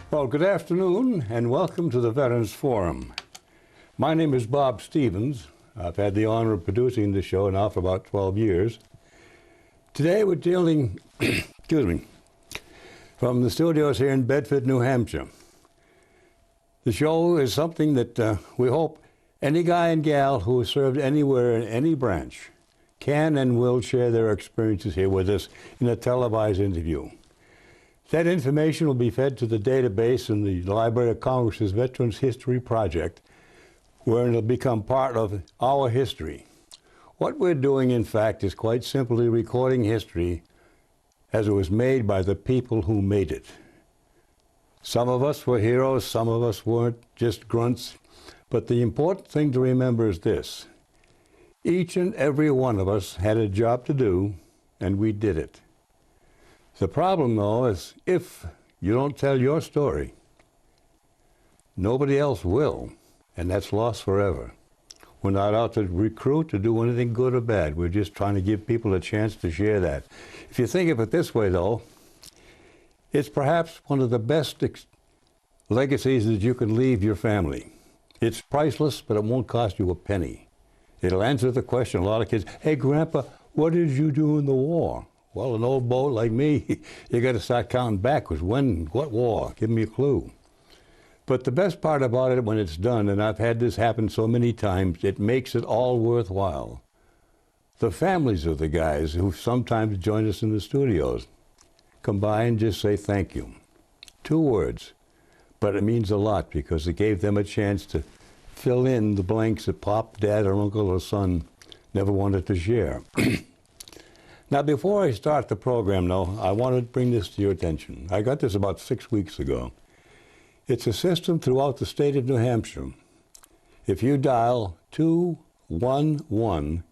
Well, good afternoon and welcome to the Veterans Forum. My name is Bob Stevens. I've had the honor of producing the show now for about 12 years. Today we're dealing, excuse me, from the studios here in Bedford, New Hampshire. The show is something that we hope any guy and gal who has served anywhere in any branch can and will share their experiences here with us in a televised interview. That information will be fed to the database in the Library of Congress's Veterans History Project, where it'll become part of our history. What we're doing, in fact, is quite simply recording history as it was made by the people who made it. Some of us were heroes, some of us weren't, just grunts. But the important thing to remember is this: each and every one of us had a job to do, and we did it. The problem, though, is if you don't tell your story, nobody else will, and that's lost forever. We're not out to recruit to do anything good or bad. We're just trying to give people a chance to share that. If you think of it this way, though, it's perhaps one of the best legacies that you can leave your family. It's priceless, but it won't cost you a penny. It'll answer the question, a lot of kids, "Hey, Grandpa, what did you do in the war?" Well, an old boat like me, you got to start counting backwards. When, what war? Give me a clue. But the best part about it when it's done, and I've had this happen so many times, it makes it all worthwhile. The families of the guys who sometimes join us in the studios come by and just say thank you. 2 words, but it means a lot because it gave them a chance to fill in the blanks that Pop, Dad, or Uncle or Son never wanted to share. Now, before I start the program, though, I want to bring this to your attention. I got this about 6 weeks ago. It's a system throughout the state of New Hampshire. If you dial 211,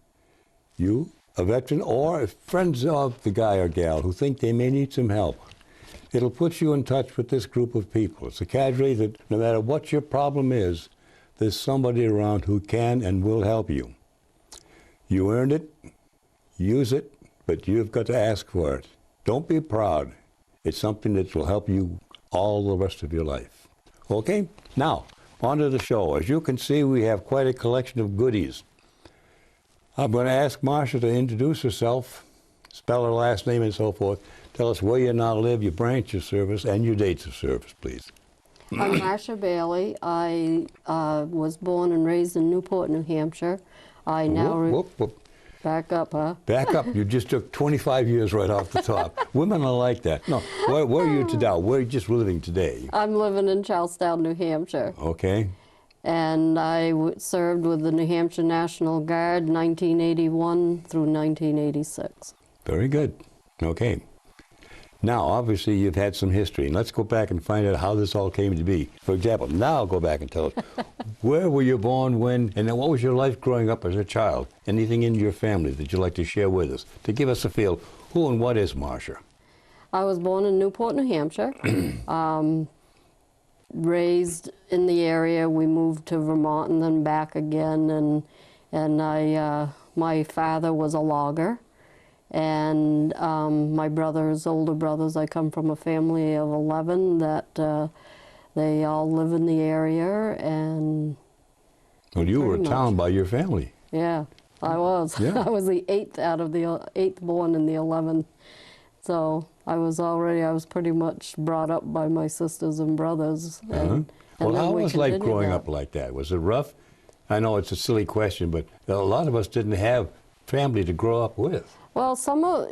you, a veteran, or friends of the guy or gal who think they may need some help, it'll put you in touch with this group of people. It's a cadre that no matter what your problem is, there's somebody around who can and will help you. You earned it, use it, but you've got to ask for it. Don't be proud. It's something that will help you all the rest of your life. Okay? Now, on to the show. As you can see, we have quite a collection of goodies. I'm going to ask Marsha to introduce herself, spell her last name and so forth. Tell us where you now live, your branch of service, and your dates of service, please. I'm Marsha Bailey. I was born and raised in Newport, New Hampshire. I now... Whoop. Back up, huh? Back up. You just took 25 years right off the top. Women are like that. No, where are you today? Where are you just living today? I'm living in Charlestown, New Hampshire. Okay. And I served with the New Hampshire National Guard 1981 through 1986. Very good. Okay. Now, obviously, you've had some history. And let's go back and find out how this all came to be. For example, now go back and tell us, where were you born, when, and then what was your life growing up as a child? Anything in your family that you'd like to share with us to give us a feel, who and what is Marsha? I was born in Newport, New Hampshire. Raised in the area. We moved to Vermont and then back again. And my father was a logger. And my older brothers, I come from a family of 11 that they all live in the area, and... Well, you were a town by your family. Yeah, I was. Yeah. I was the 8th out of the 8th born in the 11th. So I was pretty much brought up by my sisters and brothers. And well, how was life growing up like that? Was it rough? I know it's a silly question, but a lot of us didn't have family to grow up with. Well, some of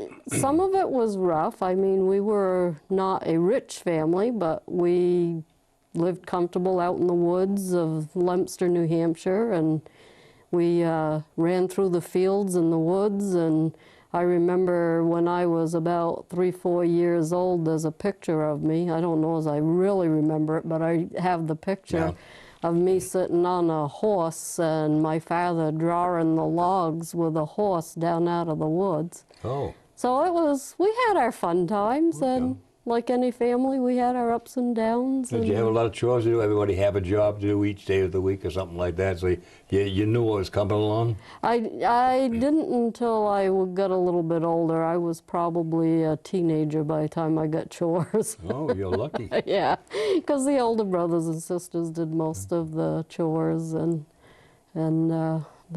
it was rough. I mean, we were not a rich family, but we lived comfortable out in the woods of Leominster, New Hampshire, and we ran through the fields and the woods. And I remember when I was about 3-4 years old, there's a picture of me. I don't know as I really remember it, but I have the picture. Yeah. Of me sitting on a horse and my father drawing the logs with a horse down out of the woods. Oh. So we had our fun times, and like any family, we had our ups and downs. Did you have a lot of chores to do? Everybody have a job to do each day of the week or something like that, so you knew what was coming along? I didn't until I got a little bit older. I was probably a teenager by the time I got chores. Oh, you're lucky. Yeah, because the older brothers and sisters did most of the chores, and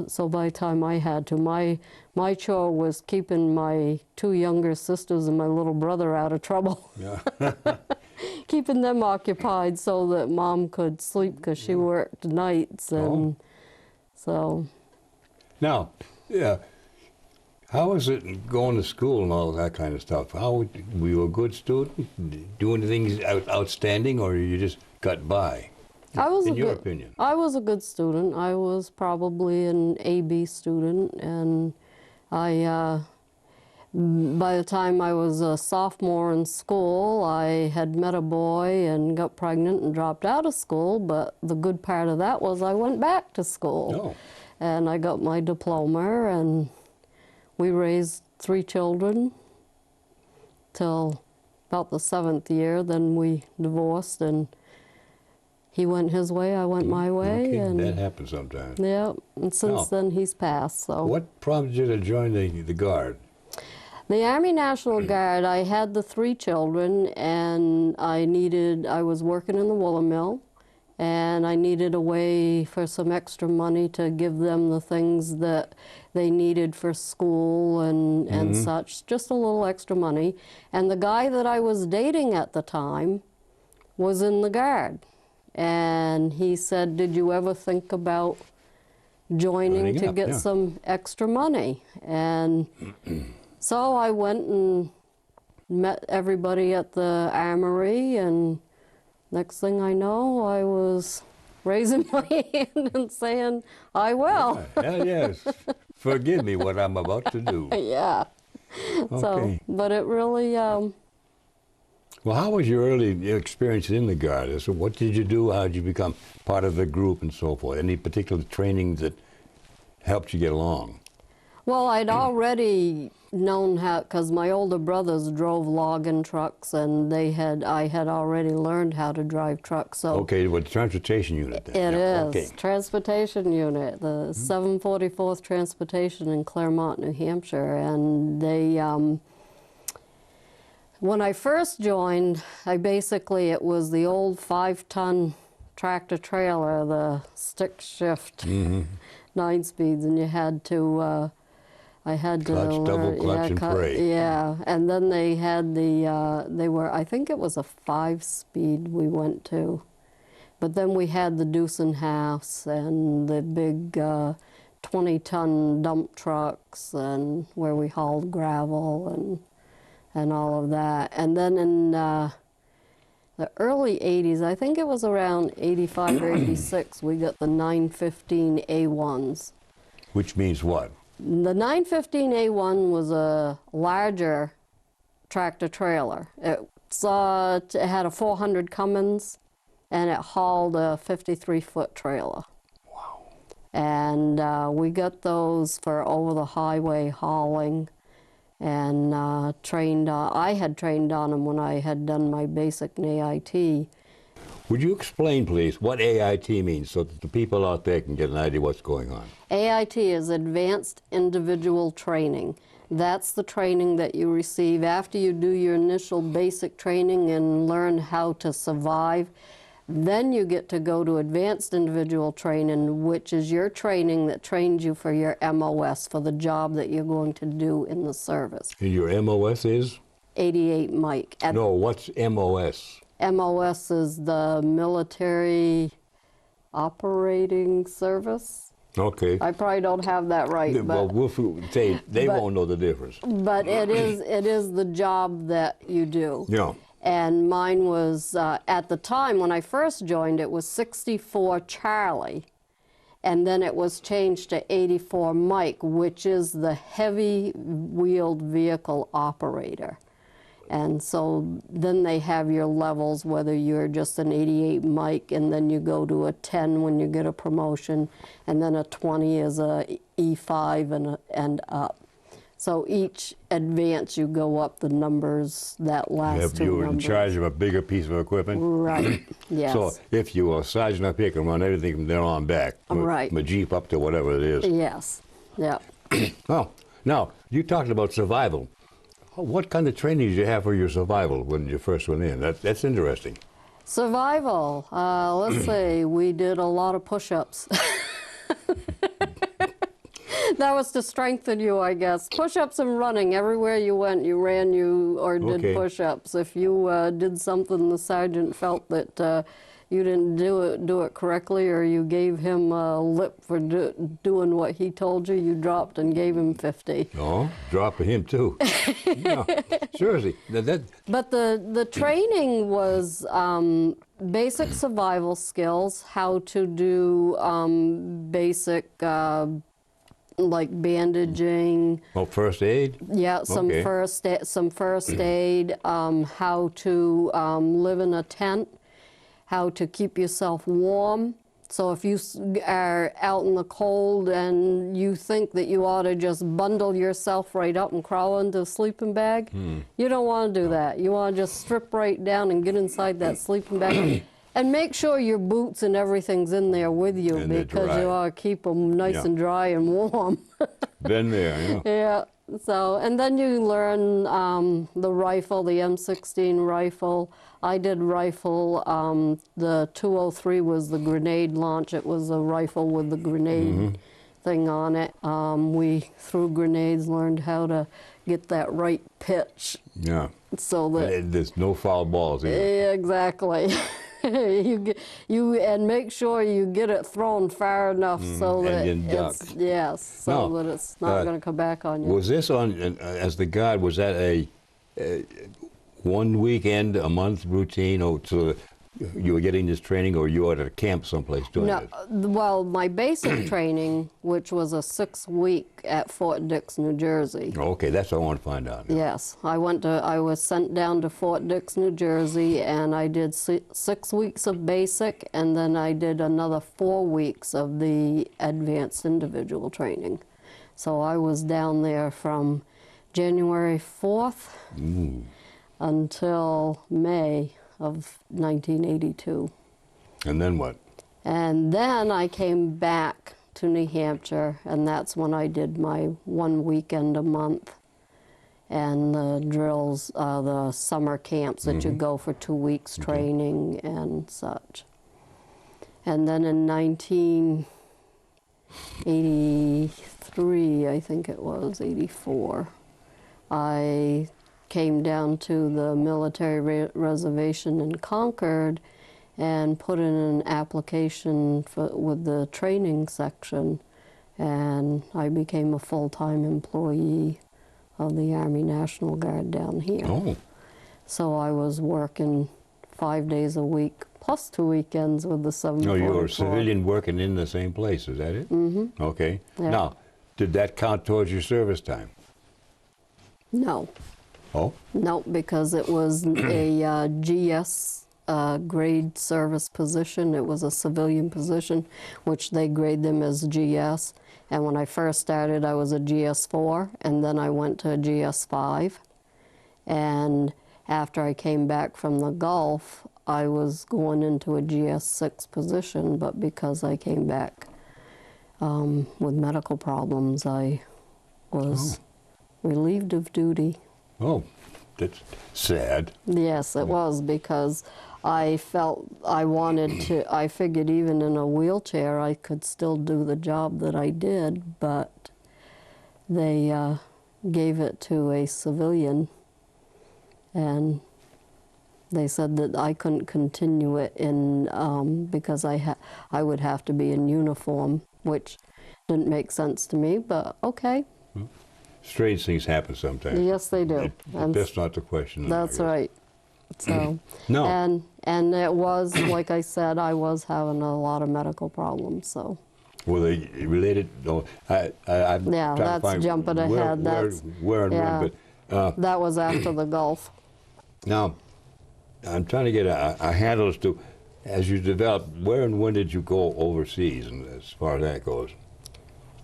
so by the time I had to, my chore was keeping my two younger sisters and my little brother out of trouble. Yeah. Keeping them occupied so that Mom could sleep because she worked nights, and so. Now, yeah, how was it going to school and all that kind of stuff? Were you a good student? Do anything outstanding, or you just got by? In your opinion? I was a good student. I was probably an AB student, and by the time I was a sophomore in school, I had met a boy and got pregnant and dropped out of school, but the good part of that was I went back to school. Oh. And I got my diploma, and we raised 3 children till about the 7th year. Then we divorced, and he went his way, I went my way. Okay, and that happens sometimes. yeah, and since then he's passed. So. What prompted you to join the Guard? The Army National Guard, I had the 3 children, and I was working in the woolen mill, and I needed a way for some extra money to give them the things that they needed for school and such, just a little extra money. And the guy that I was dating at the time was in the Guard. And he said, did you ever think about joining to get some extra money? And so I went and met everybody at the armory, and next thing I know, I was raising my hand and saying, I will. Yeah, yes. Forgive me what I'm about to do. Yeah. Okay. So, but it really, well, how was your early experience in the Guard? So what did you do? How did you become part of the group and so forth? Any particular training that helped you get along? well, I'd already known how, because my older brothers drove logging trucks, and I had already learned how to drive trucks. So okay, with the transportation unit then. it Yeah, is okay. transportation unit, the 744th Transportation in Claremont, New Hampshire, and they. When I first joined, it was the old 5-ton tractor trailer, the stick shift, 9 speeds, and you had to. I had Clutch, to double learn, clutch, and pray. Yeah, and then they had I think it was a 5-speed we went to. But then we had the deuce and halves and the big 20-ton dump trucks, and where we hauled gravel and all of that. And then in the early 80s, I think it was around 85 or 86, we got the 915 A1s. Which means what? The 915A1 was a larger tractor trailer. It had a 400 Cummins, and it hauled a 53-foot trailer. Wow. And we got those for over-the-highway hauling, and I had trained on them when I had done my basic in AIT. Would you explain, please, what AIT means so that the people out there can get an idea what's going on? AIT is Advanced Individual Training. That's the training that you receive after you do your initial basic training and learn how to survive. Then you get to go to Advanced Individual Training, which is your training that trains you for your MOS, for the job that you're going to do in the service. And your MOS is? 88 Mike. No, what's MOS? MOS is the Military Operating Service. Okay. I probably don't have that right, Well, but, we'll say they won't know the difference. but it is the job that you do. Yeah. And mine was, at the time when I first joined, it was 64 Charlie, and then it was changed to 84 Mike, which is the heavy-wheeled vehicle operator. And so then they have your levels, whether you're just an 88 Mike, and then you go to a 10 when you get a promotion, and then a 20 is a E5 and up. So each advance you go up the numbers, that last two You were in numbers. charge of a bigger piece of equipment? Right, yes. So if you were sergeant up here, can run everything from there on back. Right. From a Jeep up to whatever it is. Yes, yeah. Oh, now, you talked about survival. What kind of training did you have for your survival when you first went in? That's interesting. Survival, let's see, we did a lot of push-ups. That was to strengthen you, I guess. Push-ups and running. Everywhere you went, you ran or did Okay. push-ups. If you did something the sergeant felt that you didn't do it correctly, or you gave him a lip for doing what he told you, you dropped and gave him 50. Oh, dropping him too. No, seriously. But the training was basic survival skills, how to do basic like bandaging. Oh, first aid? Yeah, some Okay. first aid, how to live in a tent, how to keep yourself warm. So if you are out in the cold and you think that you ought to just bundle yourself right up and crawl into a sleeping bag, you don't want to do that. You want to just strip right down and get inside that sleeping bag. And make sure your boots and everything's in there with you, And they're because dry. you ought to keep them nice Yeah. and dry and warm. Been there, yeah. Yeah, so, and then you learn the rifle, the M16 rifle. I did rifle, the 203 was the grenade launch. It was a rifle with the grenade thing on it. We threw grenades, learned how to get that right pitch Yeah. so that... And there's no foul balls either. Exactly. And make sure you get it thrown far enough so and that then duck. it's, yes, so No, that it's not going to come back on you. Was this on, as the guard, was that a 1 weekend, a month routine, or so you were getting this training, or you were at a camp someplace doing No, it? well, my basic training, which was a 6-week at Fort Dix, New Jersey. Okay, that's what I want to find out. Yes, I was sent down to Fort Dix, New Jersey, and I did 6 weeks of basic, and then I did another 4 weeks of the advanced individual training. So I was down there from January 4th until May of 1982. And then what? And then I came back to New Hampshire, and that's when I did my 1 weekend a month and the drills, the summer camps that you go for 2 weeks training and such. And then in 1983, I think it was, 84, I came down to the military reservation in Concord and put in an application with the training section, and I became a full-time employee of the Army National Guard down here. Oh, So I was working 5 days a week, plus 2 weekends with the 744. no, you were a civilian working in the same place, is that it? Mm-hmm. Okay. Yeah. Now, did that count towards your service time? No. Oh? No, because it was a GS grade service position. It was a civilian position, which they grade them as GS. And when I first started, I was a GS4, and then I went to a GS5. And after I came back from the Gulf, I was going into a GS6 position, but because I came back with medical problems, I was relieved of duty. Oh, that's sad. Yes, it was, because I felt I wanted to, I figured even in a wheelchair I could still do the job that I did, but they gave it to a civilian, and they said that I couldn't continue it in, because I would have to be in uniform, which didn't make sense to me, but okay. Strange things happen sometimes. Yes, they do. And That's not the question. that's right. So, No. and it was, like I said, I was having a lot of medical problems, so. Were they related? No, I'm Yeah, trying to that's find jumping ahead. Where and Yeah. when, but That was after the Gulf. now, I'm trying to get a handle as to, as you developed, where and when did you go overseas, and as far as that goes?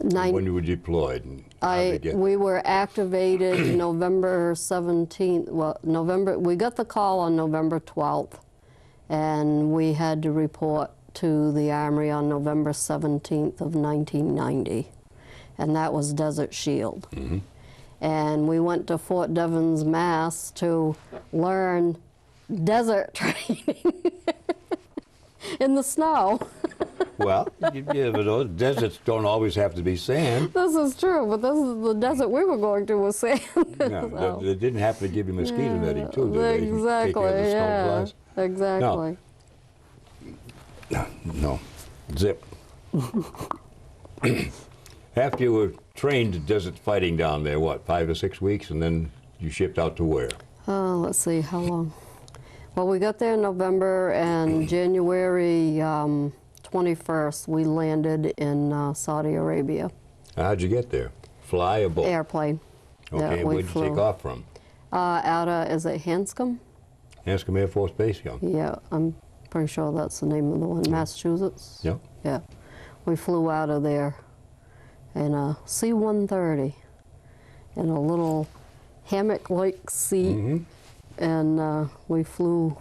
when you were deployed? And how'd they get We were activated November 17th. Well, we got the call on November 12th, and we had to report to the Armory on November 17th of 1990, and that was Desert Shield. Mm-hmm. And we went to Fort Devens, Mass to learn desert training in the snow. Well, yeah, but those deserts don't always have to be sand. This is true, but this is the desert we were going to was sand. No, So, they didn't happen to give you mosquito netting, too, did they? exactly, Take care of the yeah, snowflies? exactly. No. Zip. After you were trained desert fighting down there, what, 5 or 6 weeks, and then you shipped out to where? Let's see, how long? Well, we got there in November, and January 21st, we landed in Saudi Arabia. How'd you get there? Fly or boat? Airplane. Okay, Yeah, we where'd you take flew. off from? Out of, is it Hanscom? Hanscom Air Force Base, yeah. Yeah, I'm pretty sure that's the name of the one, Massachusetts. Yep. Yeah, we flew out of there in a C-130 in a little hammock-like seat, Mm-hmm. and we flew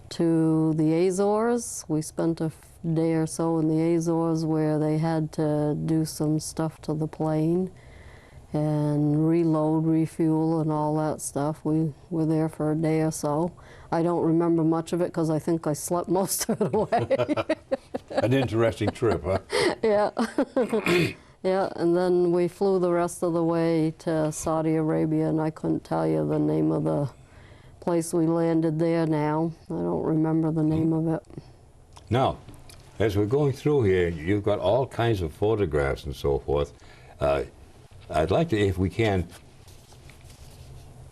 to the Azores. We spent a day or so in the Azores where they had to do some stuff to the plane and reload, refuel, and all that stuff. We were there for a day or so. I don't remember much of it because I think I slept most of it away. An interesting trip, huh? Yeah. Yeah, and then we flew the rest of the way to Saudi Arabia, and I couldn't tell you the name of the place we landed there now. I don't remember the name of it. Now, as we're going through here, you've got all kinds of photographs and so forth. I'd like to, if we can,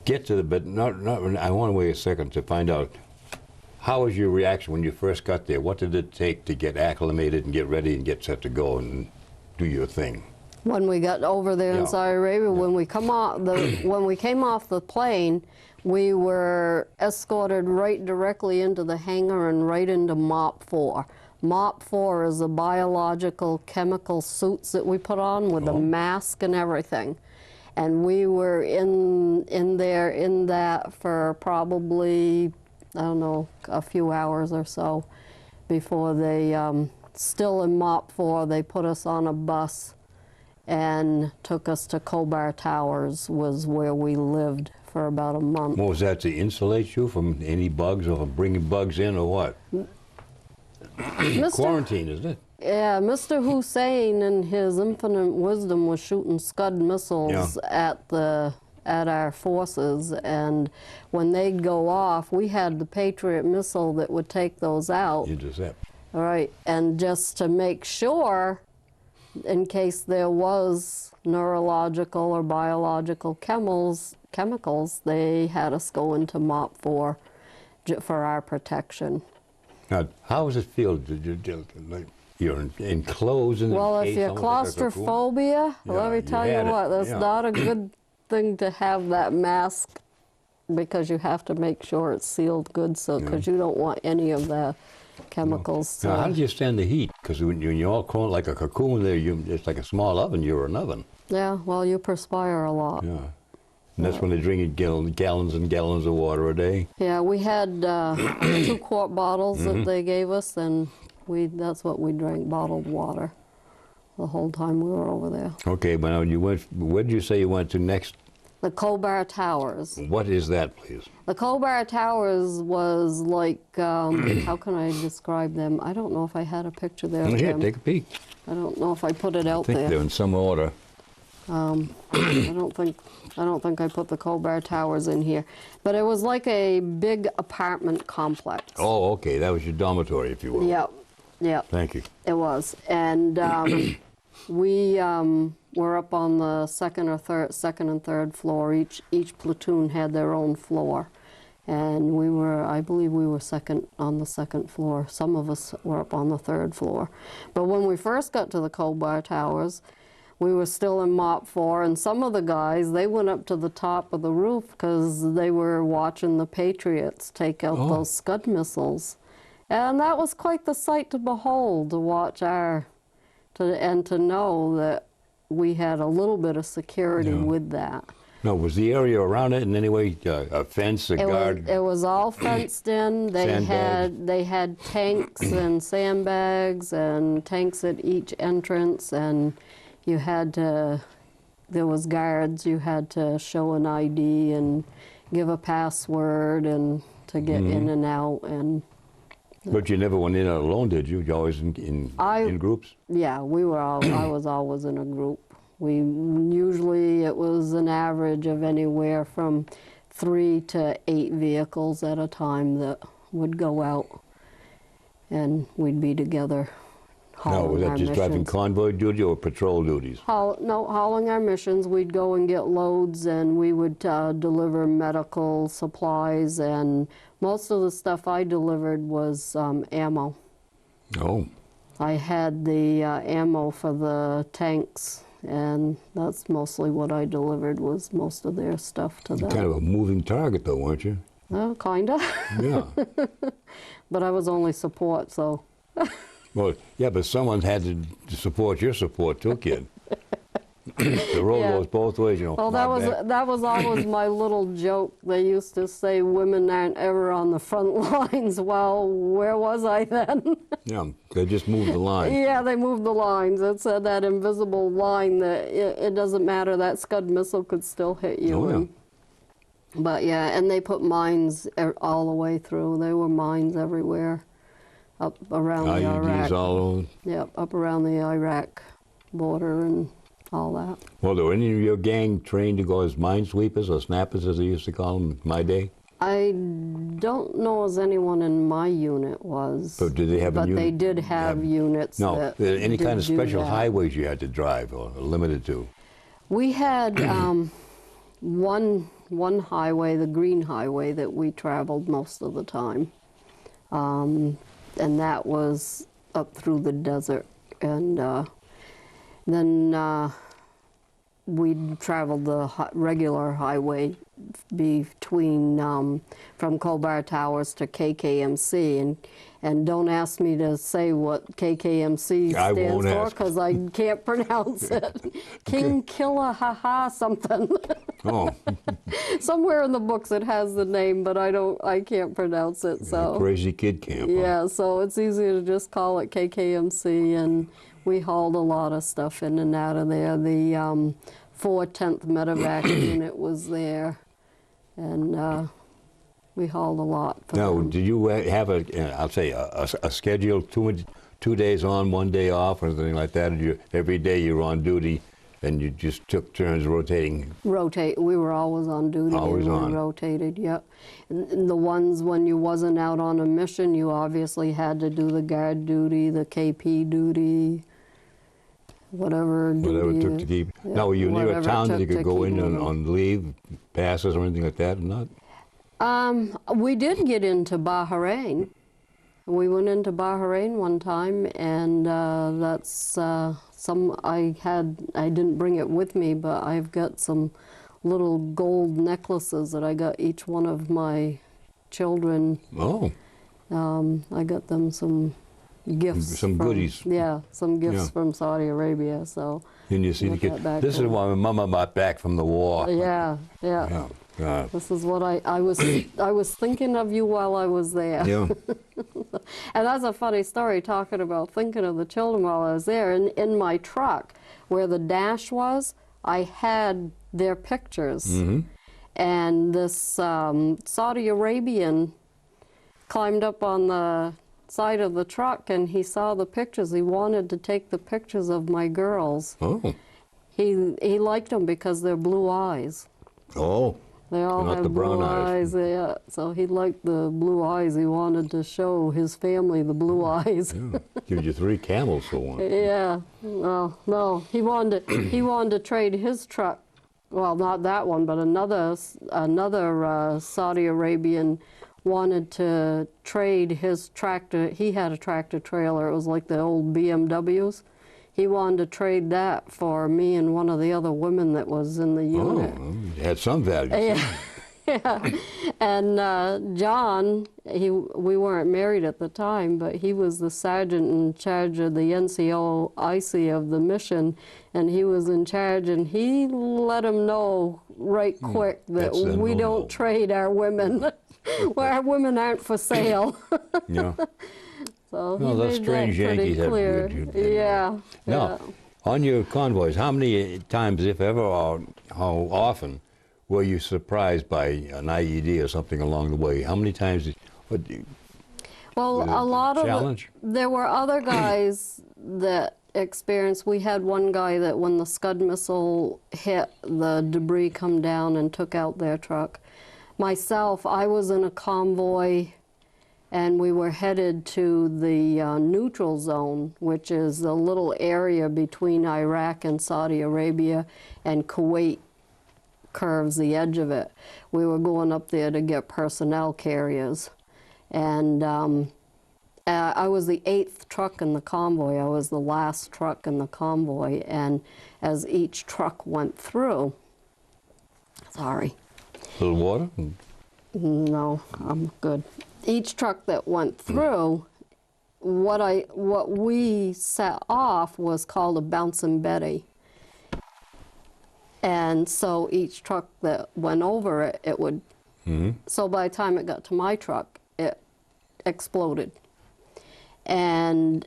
get to the, but I want to wait a second to find out, how was your reaction when you first got there? What did it take to get acclimated and get ready and get set to go and do your thing? When we got over there in Yeah. Saudi Arabia, when we came off the plane, we were escorted right directly into the hangar and right into MOP 4. MOP 4 is the biological chemical suits that we put on with a mask and everything. And we were in there in that for probably, I don't know, a few hours or so before they, still in MOP 4, they put us on a bus and took us to Khobar Towers, was where we lived for about a month. What was that, to insulate you from any bugs or from bringing bugs in or what? Quarantine, isn't it? Yeah, Mr. Hussein in his infinite wisdom was shooting Scud missiles at our forces, and when they'd go off, we had the Patriot missile that would take those out. Intercept. All right, and just to make sure, in case there was neurological or biological chemicals, they had us go into MOP 4 for our protection. Now, how does it feel? You're enclosed in the Well, if case, you're almost like a cocoon? claustrophobia, Yeah, let me you tell you had it, what, that's yeah. not a good thing to have that mask, because you have to make sure it's sealed good, so because you don't want any of the chemicals. Now, how to, did you stand the heat? Because when you're all crawling like a cocoon there, it's like a small oven. You're an oven. yeah, well, you perspire a lot. Yeah. And that's when they drink gallons and gallons of water a day. Yeah, we had 2 quart bottles that they gave us, and that's what we drank, bottled water, the whole time we were over there. Okay, but now where did you say you went to next? The Khobar Towers. What is that, please? The Khobar Towers was like, how can I describe them? I don't know if I had a picture there of Here, them. take a peek. I don't know if I put it out I think there. they're in some order. I don't think I put the Khobar Towers in here. But it was like a big apartment complex. Oh, okay, that was your dormitory, if you will. Yep, yep. Thank you. It was, and we were up on the second and third floor. Each platoon had their own floor, and I believe we were on the second floor. Some of us were up on the third floor. But when we first got to the Khobar Towers, we were still in MOP 4, and some of the guys, they went up to the top of the roof because they were watching the Patriots take out those Scud missiles. And that was quite the sight to behold, to watch and to know that we had a little bit of security with that. No, was the area around it in any way a fence, a guard? It was all fenced in. They had tanks and sandbags and tanks at each entrance, and you had to, there was guards, you had to show an ID and give a password and to get in and out. And but you never went in alone, did you? You always in groups? Yeah, we were all, I was always in a group. Usually it was an average of anywhere from 3 to 8 vehicles at a time that would go out, and we'd be together No, was hauling that our just driving missions. convoy duty or patrol duties? No, hauling our missions. We'd go and get loads, and we would deliver medical supplies, and most of the stuff I delivered was ammo. Oh. I had the ammo for the tanks, and that's mostly what I delivered, was most of their stuff to them. Kind of a moving target, though, weren't you? Kinda. Yeah. But I was only support, so. Well, yeah, but someone had to support your support too, kid. The road Yeah. goes both ways, you know. Well, my back. that was always my little joke. They used to say women aren't ever on the front lines. Well, where was I then? Yeah, they just moved the line. Yeah, they moved the lines. It's that invisible line that it doesn't matter. That Scud missile could still hit you. Oh, yeah. But yeah, and they put mines all the way through. There were mines everywhere, up around the Iraq. IEDs all over. Yep, up around the Iraq border and all that. Well, were any of your gang trained to go as minesweepers or snappers, as they used to call them in my day? I don't know as anyone in my unit was. So did they have a But unit? they did have units No, that any kind of did do special that. highways you had to drive or limited to? We had one highway, the Green Highway, that we traveled most of the time. And that was up through the desert. And then we traveled the regular highway between from Colbar Towers to KKMC, and don't ask me to say what KKMC I stands won't for, ask. because I can't pronounce it. King Killa Ha something. Oh, Somewhere in the books it has the name, but I can't pronounce it. So crazy kid camp. Huh? yeah, so it's easier to just call it KKMC, and we hauled a lot of stuff in and out of there. The 410th Medevac unit was there, and we hauled a lot for Now, them. did you have I'll say, a schedule, 2 days on, 1 day off, or anything like that? Or every day you were on duty, and you just took turns rotating? Rotate. We were always on duty. Always and we on. rotated, yep. And the ones when you wasn't out on a mission, you obviously had to do the guard duty, the KP duty, whatever Whatever it took to keep. yeah, Now, were you near a whatever it town that you took could to go keep in moving. on leave, passes, or anything like that, or not? We did get into Bahrain. We went into Bahrain one time, and that's I didn't bring it with me, but I've got some little gold necklaces that I got each one of my children. Oh, I got them some gifts. Some from- goodies. Yeah, some gifts Yeah. from Saudi Arabia. So and you see the Got kid. that back This is home. why my mama brought back from the war. yeah. Yeah. God. This is what I was thinking of you while I was there. Yeah. And that's a funny story, talking about thinking of the children while I was there. In my truck, where the dash was, I had their pictures. Mm-hmm. And this Saudi Arabian climbed up on the side of the truck, and he saw the pictures. He wanted to take the pictures of my girls. Oh. He liked them because they're blue eyes. Oh. They all Not have the brown blue eyes. Yeah. So he liked the blue eyes. He wanted to show his family the blue eyes. Yeah. Gives you 3 camels for one. Yeah. No. He wanted to trade his truck. Well, not that one, but another Saudi Arabian wanted to trade his tractor. He had a tractor trailer. It was like the old BMWs. He wanted to trade that for me and one of the other women that was in the unit. Oh, it had some value. Yeah. And John, we weren't married at the time, but he was the sergeant in charge of the NCOIC of the mission, and he was in charge, and he let him know right quick that we don't trade our women. Well, our women aren't for sale. Yeah. So No, those strange Yankees have good. Yeah. Now, on your convoys, how many times, if ever, or how often, were you surprised by an IED or something along the way? How many times? Well, a lot of challenge? there were other guys that experienced. We had one guy that when the Scud missile hit, the debris come down and took out their truck. Myself, I was in a convoy, and we were headed to the neutral zone, which is a little area between Iraq and Saudi Arabia, and Kuwait curves the edge of it. We were going up there to get personnel carriers. And I was the 8th truck in the convoy. I was the last truck in the convoy. And as each truck went through, sorry. A little water? No, I'm good. Each truck that went through, what we set off was called a bouncing Betty. And so each truck that went over it, it would, so by the time it got to my truck, it exploded. And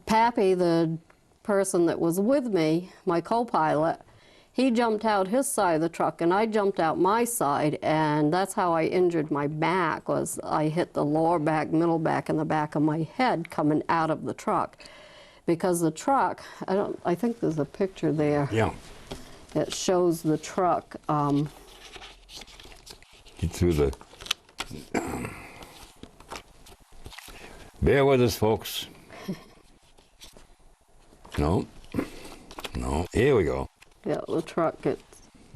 Pappy, the person that was with me, my co-pilot, he jumped out his side of the truck and I jumped out my side, and that's how I injured my back. Was I hit the lower back, middle back, and the back of my head coming out of the truck. Because the truck, I think there's a picture there. Yeah. It shows the truck. Get through the... Bear with us, folks. No. No. Here we go. Yeah, the truck.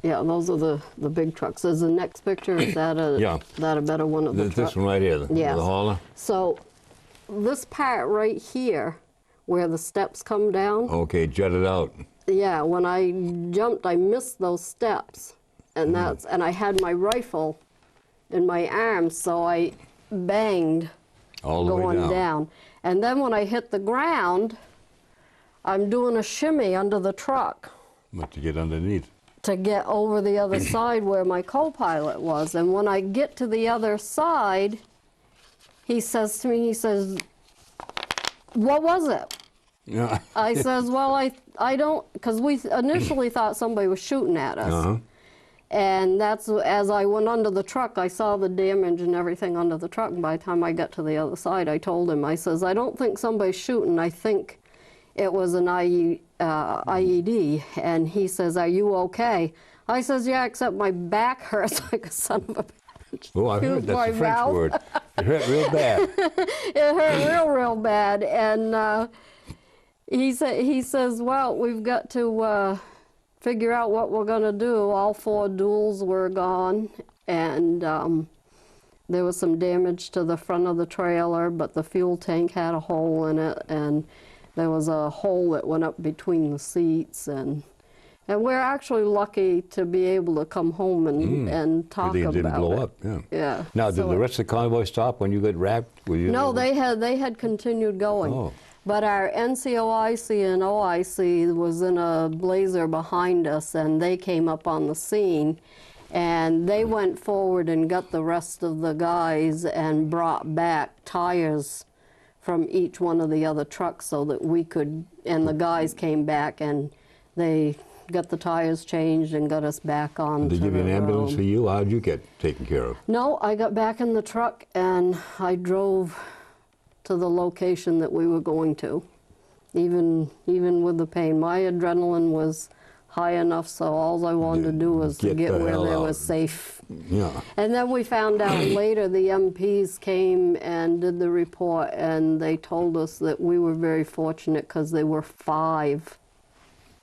Yeah, those are the big trucks. Is the next picture, is that a better one of the trucks? This one right here, the hauler? So this part right here, where the steps come down. Okay, jutted out. Yeah, when I jumped, I missed those steps, and and I had my rifle in my arm, so I banged all the way down. And then when I hit the ground, I'm doing a shimmy under the truck. But to get underneath. To get over the other side where my co-pilot was. And when I get to the other side, he says to me, he says, "What was it?" Yeah. I says, "Well, I don't," because we initially thought somebody was shooting at us. And that's, as I went under the truck, I saw the damage and everything under the truck. And by the time I got to the other side, I told him, I says, "I don't think somebody's shooting. I think it was an IED. And he says, "Are you okay?" I says, "Yeah, except my back hurts like a son of a bitch." Oh, I heard that's a French word. It hurt real bad. It hurt real bad. And he says, "Well, we've got to figure out what we're going to do." All 4 duals were gone, and there was some damage to the front of the trailer, but the fuel tank had a hole in it, and there was a hole that went up between the seats, and we're actually lucky to be able to come home and talk about it. It didn't blow up, yeah. Now, did the rest of the convoy stop when you got wrapped? No, they had continued going. Oh. But our NCOIC and OIC was in a blazer behind us, and they came up on the scene, and they went forward and got the rest of the guys and brought back tires from each one of the other trucks so that we could, and the guys came back and they got the tires changed and got us back on. Did they give you an ambulance for you? How did you get taken care of? No, I got back in the truck and I drove to the location that we were going to, even with the pain. My adrenaline was high enough, so all I wanted to do was to get where there was safe. Yeah. And then we found out later the MPs came and did the report, and they told us that we were very fortunate because there were 5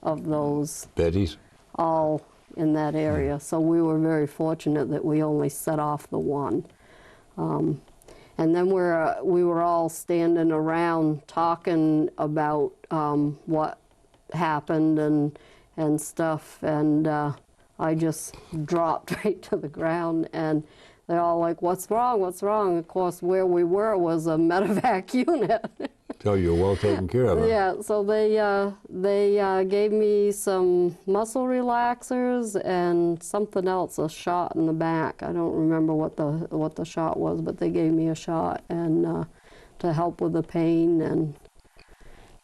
of those Bettys? all in that area. So we were very fortunate that we only set off the one. And then we were all standing around talking about what happened and stuff. And I just dropped right to the ground, and they're all like, "What's wrong? What's wrong?" Of course, where we were was a medevac unit. So you're well taken care of. Huh? Yeah, so they gave me some muscle relaxers and something else, a shot in the back. I don't remember what the shot was, but they gave me a shot and to help with the pain and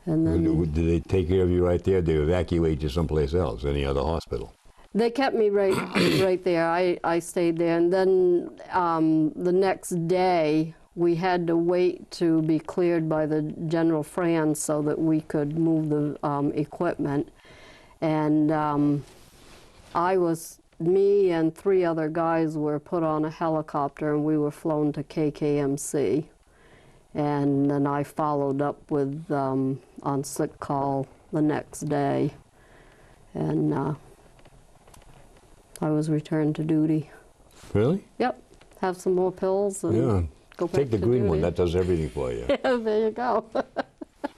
then Did they take care of you right there? Did they evacuate you someplace else, any other hospital? they kept me right there. I stayed there, and then the next day we had to wait to be cleared by the General Franz so that we could move the equipment. And me and 3 other guys were put on a helicopter, and we were flown to KKMC. And then I followed up with on sick call the next day, and I was returned to duty. Really? Yep. Have some more pills and Yeah. go back Take the to green duty. one. That does everything for you. Yeah, there you go.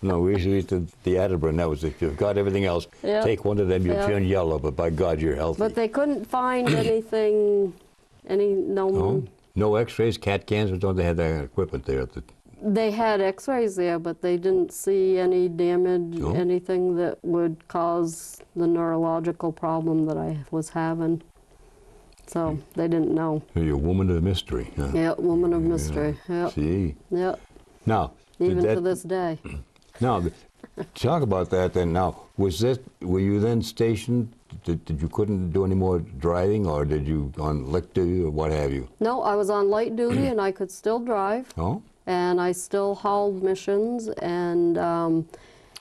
No, we usually eat the Attleboro, that was if you've got everything else, Yep. take one of them, you Yep. turn yellow, but by God, you're healthy. But they couldn't find anything, No? No x-rays, CAT scans, don't they have that equipment there? They had x-rays there, but they didn't see any damage, No? anything that would cause the neurological problem that I was having. So they didn't know. You're a woman of mystery. Huh? Yeah, woman of mystery. Yep. See? Yep. Now, Even to this day. Now, talk about that then. Now, were you then stationed? Did you couldn't do any more driving, or did you on light duty, or what have you? No, I was on light duty and I could still drive. Oh? And I still hauled missions and Well,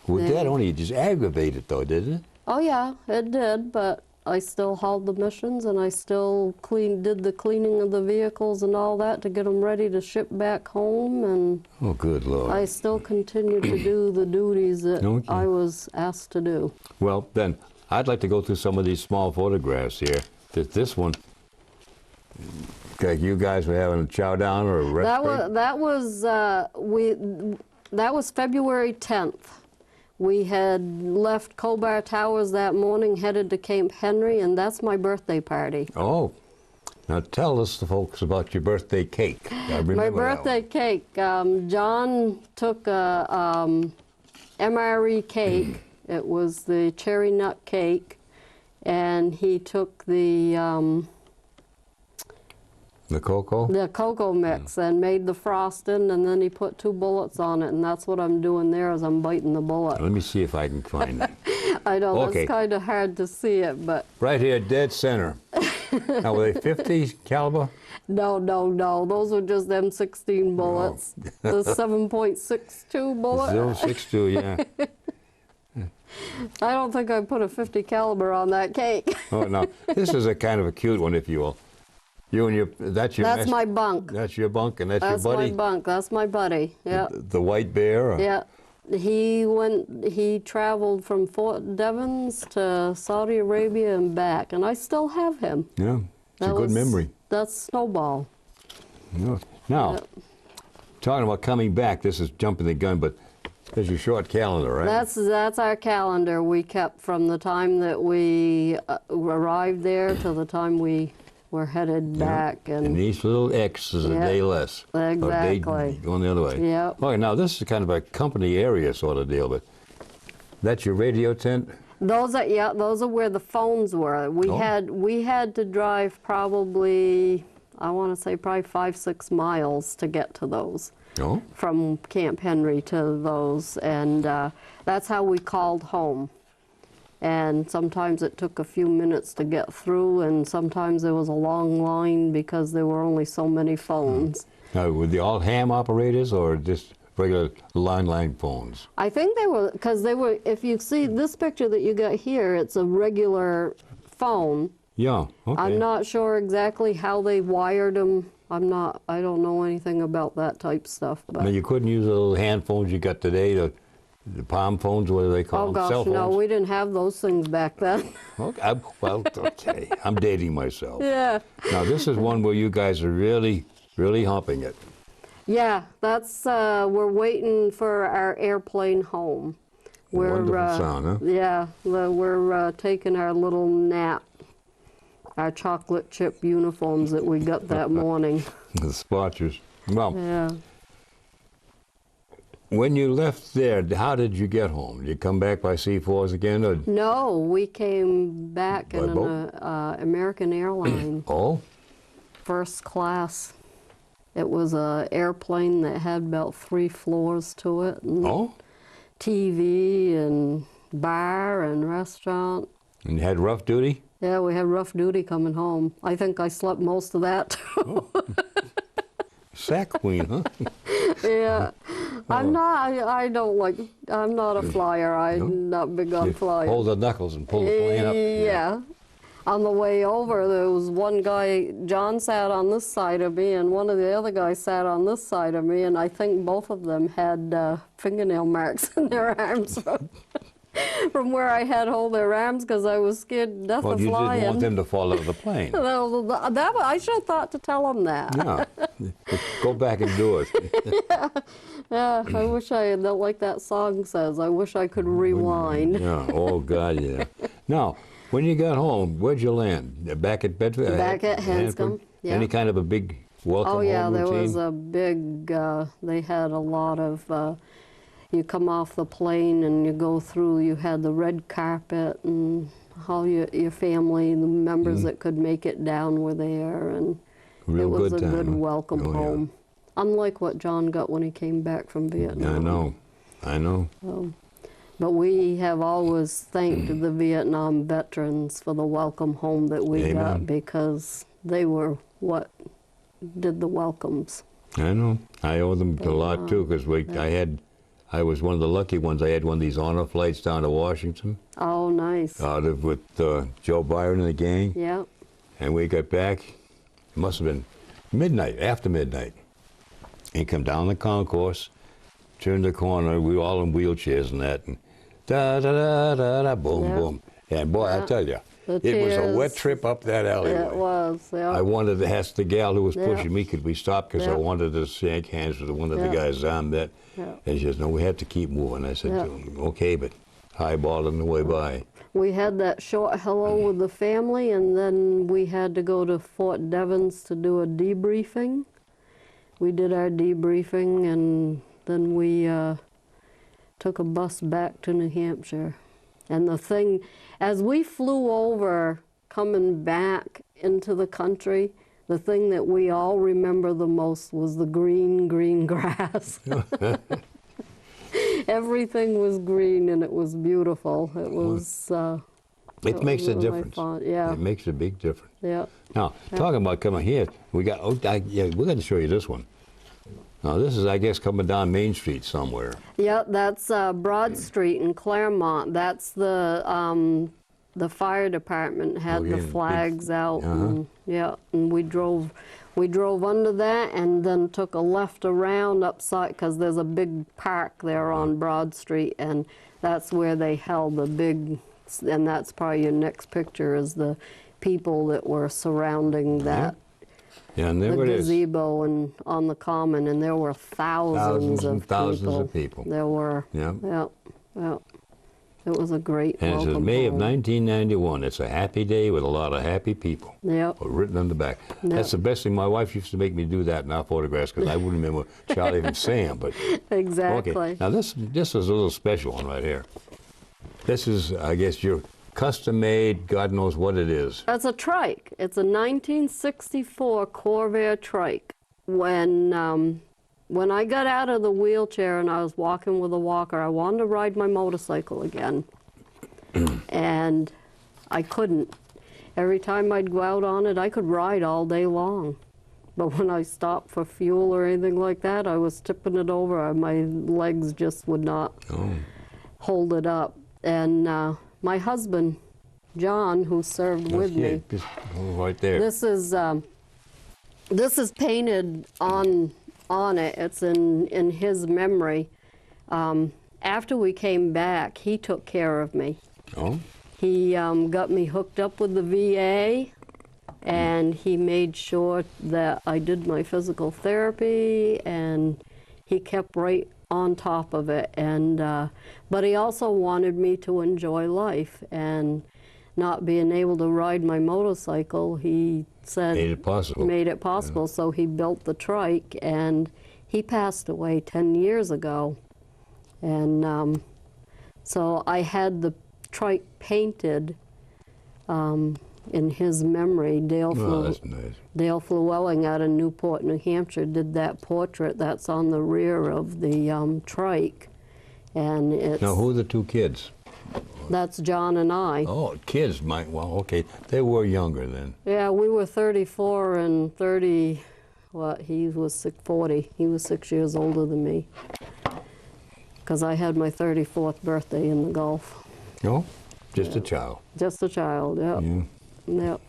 that only just aggravated, though, didn't it? oh yeah, it did, but I still hauled the missions and I still did the cleaning of the vehicles and all that to get them ready to ship back home, and Oh, good Lord. I still continued to do the duties that Okay. I was asked to do. Well, then, I'd like to go through some of these small photographs here. This one, like you guys were having a chow down or a rest That was February 10th. We had left Cobar Towers that morning, headed to Camp Henry, and that's my birthday party. Oh, now tell us, the folks, about your birthday cake. I remember My that one. birthday cake, John took a MRE cake. It was the cherry nut cake, and he took the cocoa mix and made the frosting, and then he put 2 bullets on it, and that's what I'm doing there as I'm biting the bullet. Let me see if I can find it. I know, Okay. that's kind of hard to see it, but Right here, dead center. Now, were they 50 caliber? no, those were just M16 bullets. The 7.62 bullet. 062, yeah. I don't think I put a 50 caliber on that cake. Oh, no. This is a kind of a cute one, if you will. You and that's your That's my bunk. That's your bunk, and that's That's your buddy? my bunk. That's my buddy. Yeah. The white bear? Or? Yeah. He traveled from Fort Devens to Saudi Arabia and back, and I still have him. Yeah, it's a good memory. That's Snowball. Yeah. Now, Yep. talking about coming back, this is jumping the gun, but there's your short calendar, right? That's our calendar we kept from the time that we arrived there to the time we were headed back. And each little X is a Yep. day less. Or a day Exactly. going the other way. Yep. Okay, now this is kind of a company area sort of deal, but that's your radio tent? Those are where the phones were. We had to drive probably, I want to say probably 5-6 miles to get to those. Oh? From Camp Henry to those, and that's how we called home. And sometimes it took a few minutes to get through, and sometimes there was a long line because there were only so many phones. Now, were they all ham operators or just regular line phones? I think they were, because they were, if you see this picture that you got here, it's a regular phone. Yeah, okay. I'm not sure exactly how they wired them. I don't know anything about that type stuff. But Now, you couldn't use the little hand phones you got today, the palm phones, what do they call oh them? gosh, Cell phones? no, we didn't have those things back then. Okay, okay, I'm dating myself. Yeah. Now, this is one where you guys are really, really humping it. Yeah, that's, we're waiting for our airplane home. Wonderful sound, huh? Yeah, we're taking our little nap. our chocolate chip uniforms that we got that morning. The sponsors. Well, Yeah. when you left there, how did you get home? Did you come back by C4s again? Or? No, we came back By in boat? an American airline, Oh? first class. It was an airplane that had about 3 floors to it, and Oh? TV and bar and restaurant. And you had rough duty? Yeah, we had rough duty coming home. I think I slept most of that too. Sack queen, huh? Yeah. I'm not, I don't like, I'm not a flyer. I'm not big on You flying. hold the knuckles and pull the plane up. Yeah. On the way over, there was one guy, John sat on this side of me, and one of the other guys sat on this side of me, and I think both of them had fingernail marks in their arms from where I had hold their arms, because I was scared to death Well, of you flying. didn't want them to fall out of the plane. I should have thought to tell them that. Yeah. Go back and do it. Yeah, I wish I had, like that song says, I wish I could rewind. Yeah. Oh, God, yeah. Now, when you got home, where'd you land? Back at Bedford? Back at Hanscom, yeah. Any kind of a big welcome Oh yeah, home there routine? was a big, they had a lot of, you come off the plane and you go through, you had the red carpet, and all your family, the members that could make it down were there, and Real it was good a time, good huh? welcome Oh, yeah. home. Unlike what John got when he came back from Vietnam. I know. But we have always thanked the Vietnam veterans for the welcome home that we Amen. got, because they were what did the welcomes. I know. I owe them a lot, too, because I was one of the lucky ones. I had one of these honor flights down to Washington Oh, nice. with Joe Byron and the gang. Yeah. And we got back, it must have been midnight, after midnight, and come down the concourse, turned the corner, we were all in wheelchairs and that, and da-da-da-da-da, boom, Yeah. boom. And boy, I tell you, The it was a wet tears. trip up that alleyway. It was, yeah. I wanted to ask the gal who was Yeah. pushing me, could we stop? Because I Yeah. wanted to shake hands with one of the Yeah. guys on that. Yeah. And she says, no, we have to keep moving. I said, Yeah. okay, but highballing the way by. We had that short hello with the family, and then we had to go to Fort Devens to do a debriefing. We did our debriefing, and then we took a bus back to New Hampshire. And the thing, as we flew over, coming back into the country, the thing that we all remember the most was the green, green grass. Everything was green, and it was beautiful. It was. It makes a really difference. fun. Yeah. It makes a big difference. Yeah. Now, talking about coming here, we got. We're going to show you this one. Now, this is, I guess, coming down Main Street somewhere. Yeah, that's Broad Street in Claremont. That's the fire department had Okay, the the big- flags out. And, yeah, and we drove under that, and then took a left around upside, because there's a big park there on Broad Street, and that's where they held the big. And that's probably your next picture, is the people that were surrounding that. Yeah, and there The it is. gazebo and on the common, and there were thousands and of thousands people. of people. There were. Yeah. Yeah. Yeah. It was a great And it says welcome May of home. 1991. It's a happy day with a lot of happy people. Yep. Written on the back. Yep. That's the best thing. My wife used to make me do that in our photographs, because I wouldn't remember Charlie even saying. But Exactly. okay. Now this is a little special one right here. This is, I guess, your custom-made. God knows what it is. That's a trike. It's a 1964 Corvair trike. When I got out of the wheelchair and I was walking with a walker, I wanted to ride my motorcycle again. And I couldn't. Every time I'd go out on it, I could ride all day long. But when I stopped for fuel or anything like that, I was tipping it over. My legs just would not hold it up. And my husband, John, who served with Yeah, me, just right there. this is painted on it. It's in his memory. After we came back, he took care of me. Oh, He got me hooked up with the VA, and he made sure that I did my physical therapy, and he kept right on top of it. And but he also wanted me to enjoy life. And not being able to ride my motorcycle, he said Made it possible. made it possible. So he built the trike, and he passed away 10 years ago. And so I had the trike painted in his memory. Dale That's nice. Dale Flewelling out of Newport, New Hampshire, did that portrait that's on the rear of the trike. And it's, Now, who are the two kids? that's John and I. Oh, kids, well, okay. They were younger then. Yeah, we were 34 and 30, he was 40. He was 6 years older than me. Because I had my 34th birthday in the Gulf. No? Just a child. Just a child, yeah. Yep.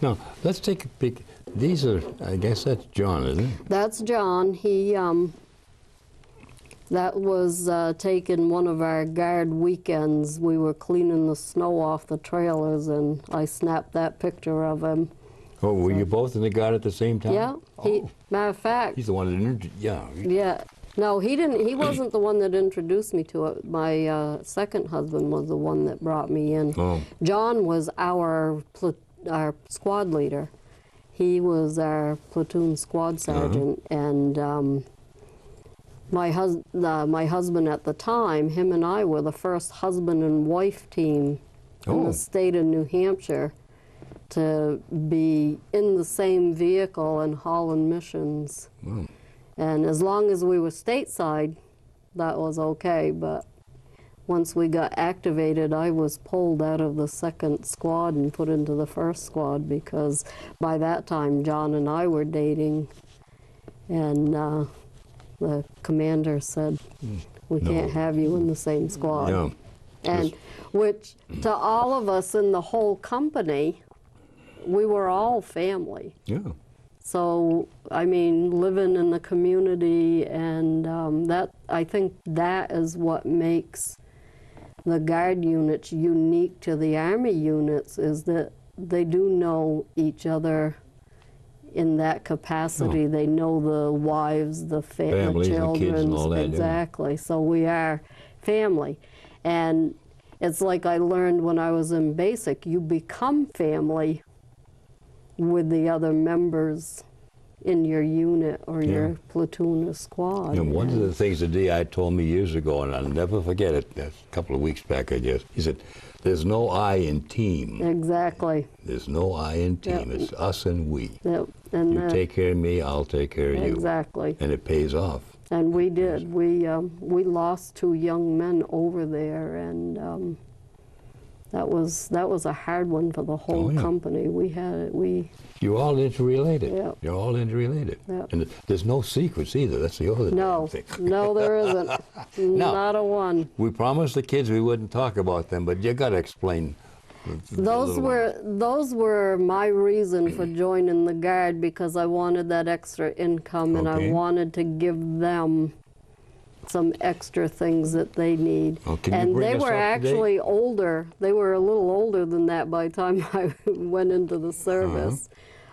Now, let's take a peek. These are, I guess that's John, isn't it? That's John. He, that was taken one of our guard weekends. We were cleaning the snow off the trailers, and I snapped that picture of him. Oh, were you both in the guard at the same time? Yeah. Oh. Matter of fact. He's the one that Yeah. No, he didn't. He wasn't the one that introduced me to it. My second husband was the one that brought me in. Oh. John was our squad leader. He was our platoon squad sergeant, and my husband at the time, him and I were the first husband and wife team in the state of New Hampshire to be in the same vehicle and hauling missions. Wow. And as long as we were stateside, that was okay. But once we got activated, I was pulled out of the second squad and put into the first squad, because by that time, John and I were dating. And the commander said, we can't have you in the same squad. Yeah. And which, to all of us in the whole company, we were all family. Yeah. So, I mean, living in the community, and that, I think that is what makes the Guard units unique to the Army units, is that they do know each other in that capacity. They know the wives, the Families, children. the kids and all that. Exactly. So we are family. And it's like I learned when I was in basic, you become family with the other members in your unit or your platoon or squad. And one of the things that D.I. told me years ago, and I'll never forget it, a couple of weeks back, I guess, he said, there's no I in team. Exactly. There's no I in team. It's us and we. Yep. And You take care of me, I'll take care of you. Exactly. And it pays off. And we did. We lost 2 young men over there, and that was a hard one for the whole company. You're all interrelated. Yeah. You're all interrelated. Yeah. And there's no secrets either. That's the other thing. No, there isn't. Not a one. We promised the kids we wouldn't talk about them, but you got to explain. Those were my reason for joining the Guard, because I wanted that extra income, and I wanted to give them some extra things that they need. And they were actually older. They were a little older than that by the time I went into the service.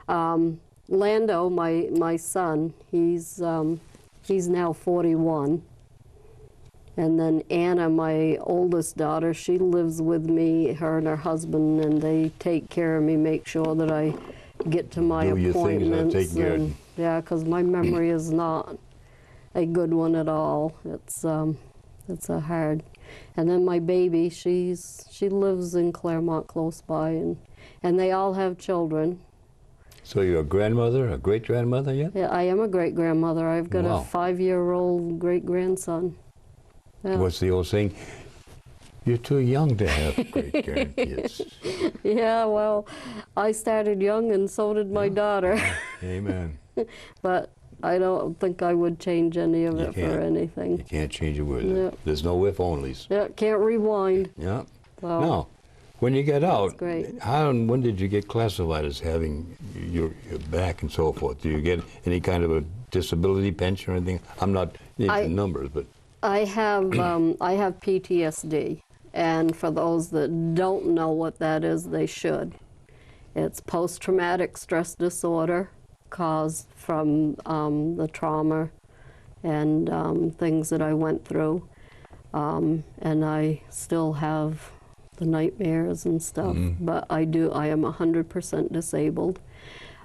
Lando, my son, he's now 41. And then Anna, my oldest daughter, she lives with me, her and her husband, and they take care of me, make sure that I get to my appointments. Yeah, because my memory is not a good one at all. It's a hard. And then my baby, she lives in Claremont close by, and they all have children. So you're a grandmother, a great-grandmother yet? Yeah, I am a great-grandmother. I've got a 5-year-old great-grandson. Yeah. What's the old saying? You're too young to have great-grandkids. Yeah, well, I started young, and so did my daughter. Amen. But I don't think I would change any of it for anything. You can't change a word. There's no if-onlys. Yeah, can't rewind. Yeah. So, now, when you get out, great. how and when did you get classified as having your back and so forth? Do you get any kind of a disability pension or anything? I'm not into numbers, but... I have PTSD, and for those that don't know what that is, they should. It's post-traumatic stress disorder caused from the trauma and things that I went through, and I still have the nightmares and stuff. But I am 100% disabled.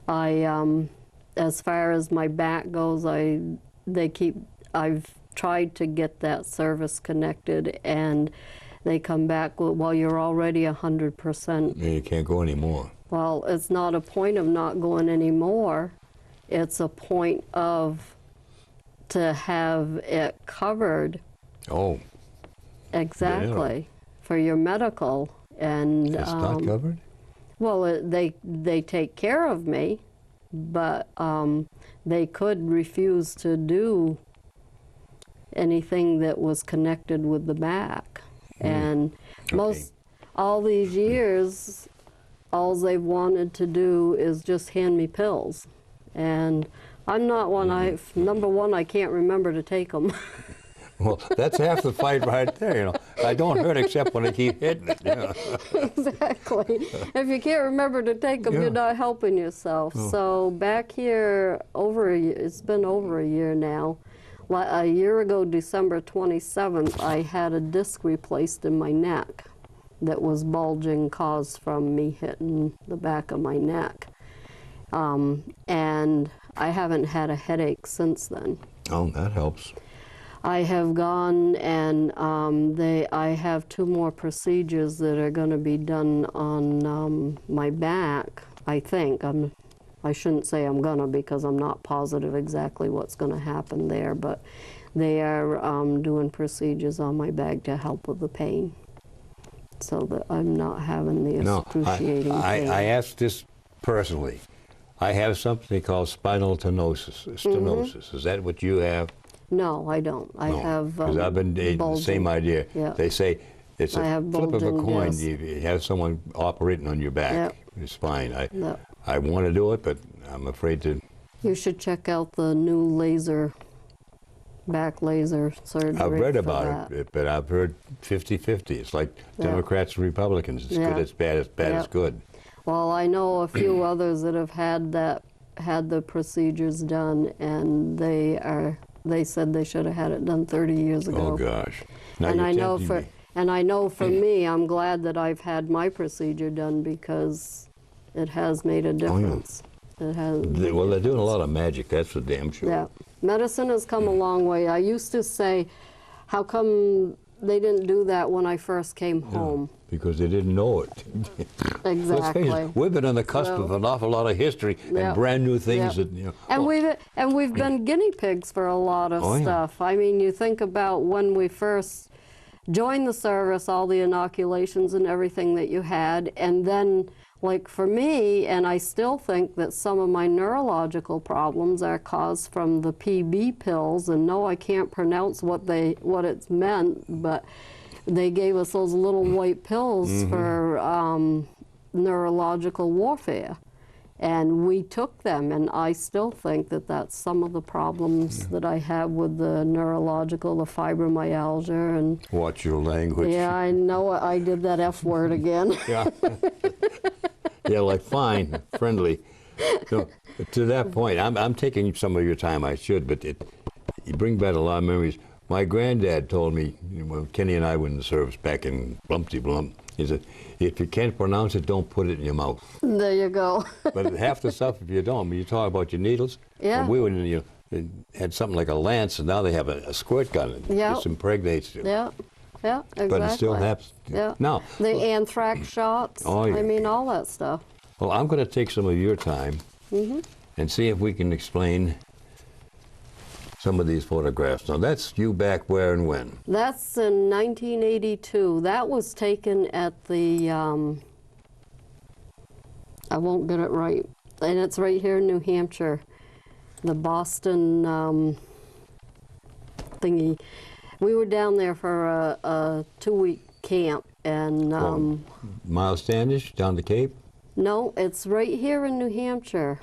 As far as my back goes, I've tried to get that service connected, and they come back with, well, you're already 100%. Yeah, you can't go anymore. Well, it's not a point of not going anymore. It's a point of to have it covered. Oh. Exactly. Yeah. For your medical. And It's not covered? Well, they take care of me, but they could refuse to do anything that was connected with the back. And all these years, all they've wanted to do is just hand me pills. And I'm not one, number one, I can't remember to take them. Well, that's half the fight right there, you know. I don't hurt except when I keep hitting it. You know? Exactly. If you can't remember to take them, you're not helping yourself. So back here, it's been over a year now. A year ago, December 27th, I had a disc replaced in my neck that was bulging, caused from me hitting the back of my neck. And I haven't had a headache since then. Oh, that helps. I have gone and I have 2 more procedures that are going to be done on my back, I think. I shouldn't say I'm gonna, because I'm not positive exactly what's going to happen there, but they are doing procedures on my back to help with the pain, so that I'm not having the excruciating pain. I asked this personally. I have something called spinal stenosis. Is that what you have? No, I don't. I have because I've been the same idea. Yeah. They say it's a flip of a coin. You have someone operating on your back, your spine. I want to do it, but I'm afraid to. You should check out the new back laser surgery. I've read about it, but I've heard 50-50. It's like Democrats and Republicans. It's good as bad, as bad as good. Well, I know a few others that have had the procedures done, and they said they should have had it done 30 years ago. Oh gosh! Now and I know for Mm. me, I'm glad that I've had my procedure done, because it has made a difference. It has. Well, they're doing a lot of magic. That's for damn sure. Yeah, medicine has come a long way. I used to say, how come they didn't do that when I first came home? Because they didn't know it. Exactly. Let's face it, we've been on the cusp of an awful lot of history and brand new things that, you know. And we've been guinea pigs for a lot of stuff. I mean, you think about when we first joined the service, all the inoculations and everything that you had, and then, like for me, and I still think that some of my neurological problems are caused from the PB pills, and no, I can't pronounce what it's meant, but they gave us those little white pills for neurological warfare, and we took them, and I still think that that's some of the problems that I have with the neurological, the fibromyalgia, and watch your language. Yeah, I know I did that F word again. Yeah. Yeah, like fine, friendly. So, to that point, I'm taking some of your time. I should, but you bring back a lot of memories. My granddad told me, when Kenny and I were in the service back in Blumpty Blump, he said, if you can't pronounce it, don't put it in your mouth. There you go. But half the stuff, if you don't, when you talk about your needles, yeah. when we were in, they had something like a lance, and now they have a squirt gun. It just impregnates you. Yeah, yeah, exactly. But it still happens. Yeah. Now, the anthrax shots, I mean, all that stuff. Well, I'm going to take some of your time and see if we can explain some of these photographs. Now, that's you back where and when? That's in 1982. That was taken at the, I won't get it right, and it's right here in New Hampshire, the Boston thingy. We were down there for a 2-week camp, and... Miles Standish, down the Cape? No, it's right here in New Hampshire.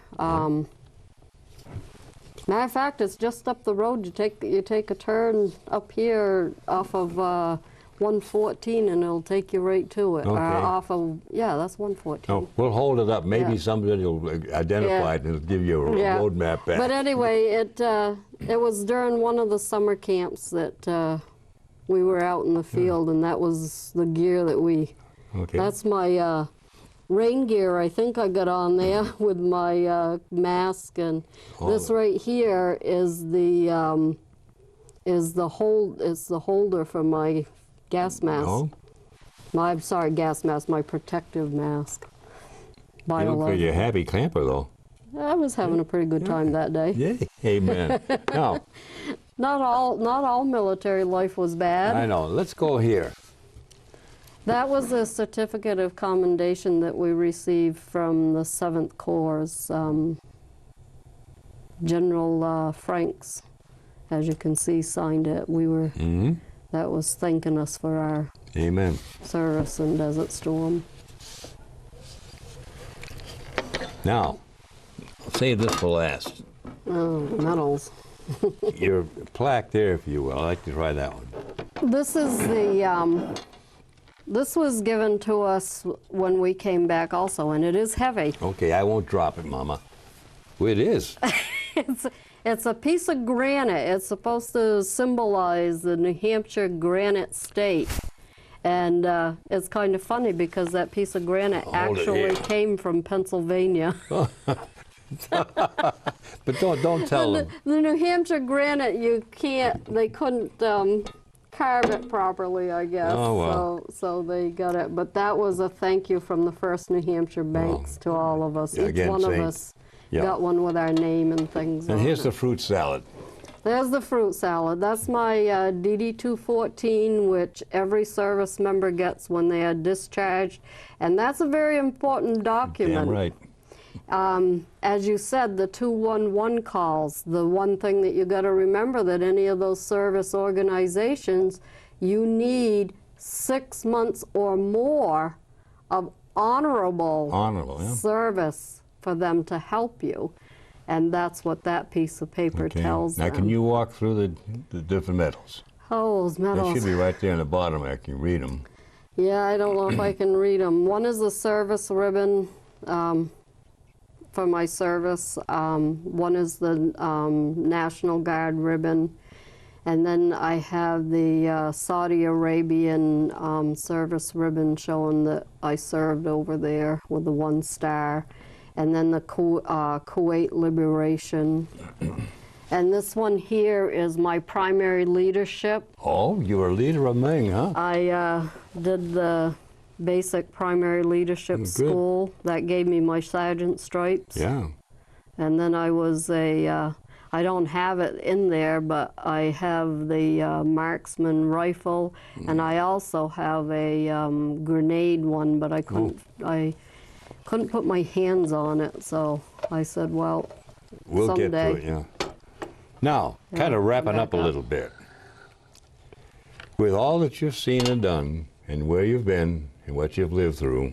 Matter of fact, it's just up the road. You take a turn up here off of 114, and it'll take you right to it. Okay. Off of that's 114. Oh, we'll hold it up. Maybe somebody will identify it and it'll give you a road map back. But anyway, it was during one of the summer camps that we were out in the field, and that was the gear that we Okay. That's my rain gear. I think I got on there with my mask, and this right here is the holder for my gas mask. Oh, I'm sorry, gas mask, my protective mask. you look like a happy camper, though. I was having a pretty good time that day. Yay. Amen. Now, Not all military life was bad. I know. Let's go here. That was a certificate of commendation that we received from the 7th Corps. General Franks, as you can see, signed it. That was thanking us for our Amen. service in Desert Storm. Now, I'll save this for last. Oh, medals. Your plaque there, if you will. I'd like to try that one. This is this was given to us when we came back also, and it is heavy. Okay, I won't drop it, Mama. Well, it is. It's a piece of granite. It's supposed to symbolize the New Hampshire granite state. And it's kind of funny because that piece of granite actually came from Pennsylvania. But don't tell them. The New Hampshire granite, they couldn't carve it properly, I guess. Oh, well. So they got it. But that was a thank you from the First New Hampshire banks to all of us. Each again, one of us got one with our name and things And on here's it. the fruit salad. There's the fruit salad. That's my DD-214, which every service member gets when they are discharged. And that's a very important document. Damn right. As you said, the 211 calls, the one thing that you got to remember that any of those service organizations, you need 6 months or more of honorable service for them to help you. And that's what that piece of paper tells them. Now, can you walk through the different medals? Oh, those medals. They should be right there in the bottom. I can read them. Yeah, I don't know if I can read them. One is the service ribbon for my service. One is the National Guard ribbon. And then I have the Saudi Arabian service ribbon showing that I served over there with the 1 star. And then the Kuwait Liberation. And this one here is my primary leadership. Oh, you were a leader of Ming, huh? I did the basic primary leadership school. That gave me my sergeant stripes. Yeah. And then I was I don't have it in there, but I have the marksman rifle, and I also have a grenade one, but I couldn't put my hands on it, so I said, well, we'll someday. get to it, yeah. Now, kind of wrapping up a little bit. With all that you've seen and done, and where you've been, and what you've lived through,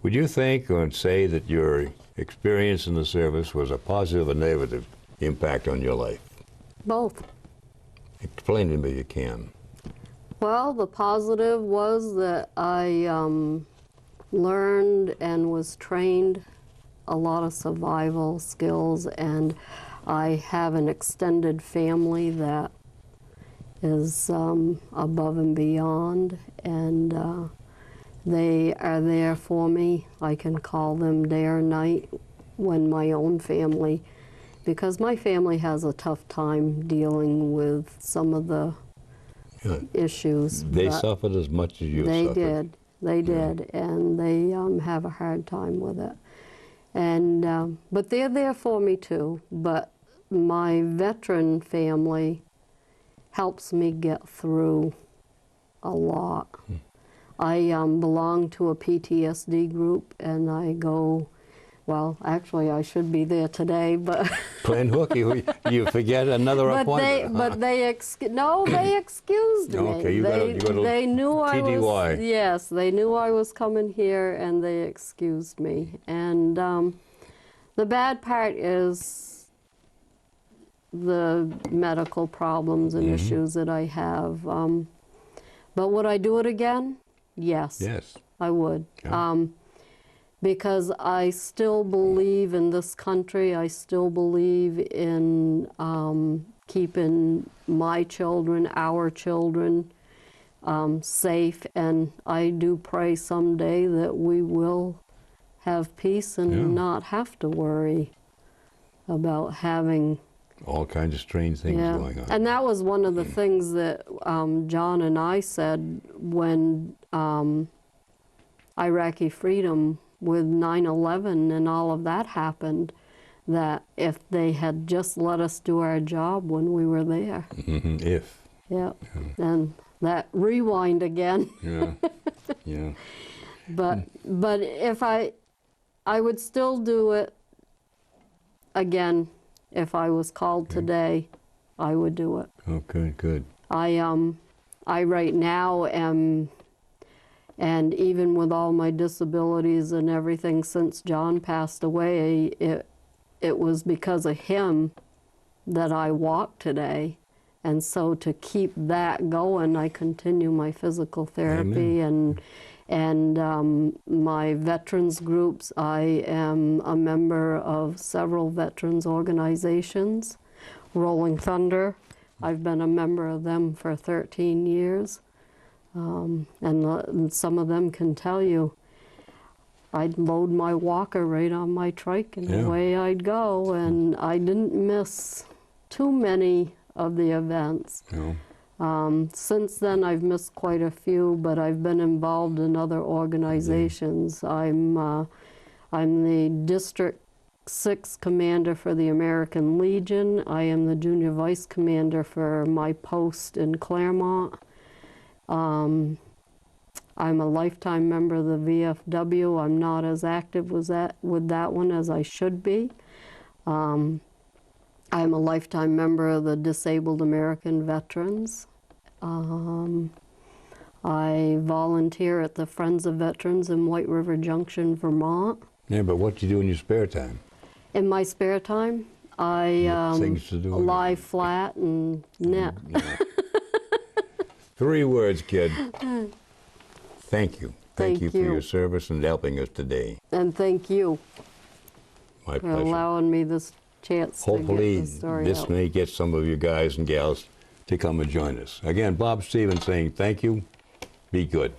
would you think or say that your experience in the service was a positive or negative impact on your life? Both. Explain to me if you can. Well, the positive was that I learned and was trained a lot of survival skills, and I have an extended family that is above and beyond, and they are there for me. I can call them day or night when my own family, because my family has a tough time dealing with some of the issues. They suffered as much as you suffered. They did, and they have a hard time with it. And but they're there for me too. But my veteran family helps me get through a lot. I belong to a PTSD group, and I go. Well, actually, I should be there today, but Playing hooky, you forget another appointment. But they excused me. Okay, you got a they knew I was. TDY. Yes, they knew I was coming here, and they excused me. And the bad part is the medical problems and issues that I have. But would I do it again? Yes. Yes. I would. Yeah. Because I still believe in this country. I still believe in keeping my children, our children, safe, and I do pray someday that we will have peace and Yeah. not have to worry about having All kinds of strange things going on. And that was one of the things that John and I said when Iraqi freedom with 9/11 and all of that happened, that if they had just let us do our job when we were there. If. Yeah. And that rewind again. Yeah. Yeah. But if I would still do it again. If I was called today, I would do it. Oh, good, good. I right now am, and even with all my disabilities and everything since John passed away, it was because of him that I walk today. And so to keep that going, I continue my physical therapy and my veterans groups. I am a member of several veterans organizations. Rolling Thunder, I've been a member of them for 13 years. And some of them can tell you, I'd load my walker right on my trike and away I'd go. And I didn't miss too many of the events. No. Since then, I've missed quite a few, but I've been involved in other organizations. I'm the District 6 Commander for the American Legion. I am the Junior Vice Commander for my post in Claremont. I'm a lifetime member of the VFW. I'm not as active with that one as I should be. I'm a lifetime member of the Disabled American Veterans. I volunteer at the Friends of Veterans in White River Junction, Vermont. Yeah, but what do you do in your spare time? In my spare time, I Things to do. lie flat and knit. Yeah. 3 words, kid. Thank you. Thank you for your service and helping us today. And thank you My for pleasure. allowing me this chance Hopefully to get the story this out. may get some of you guys and gals to come and join us. Again, Bob Stevens saying thank you. Be good.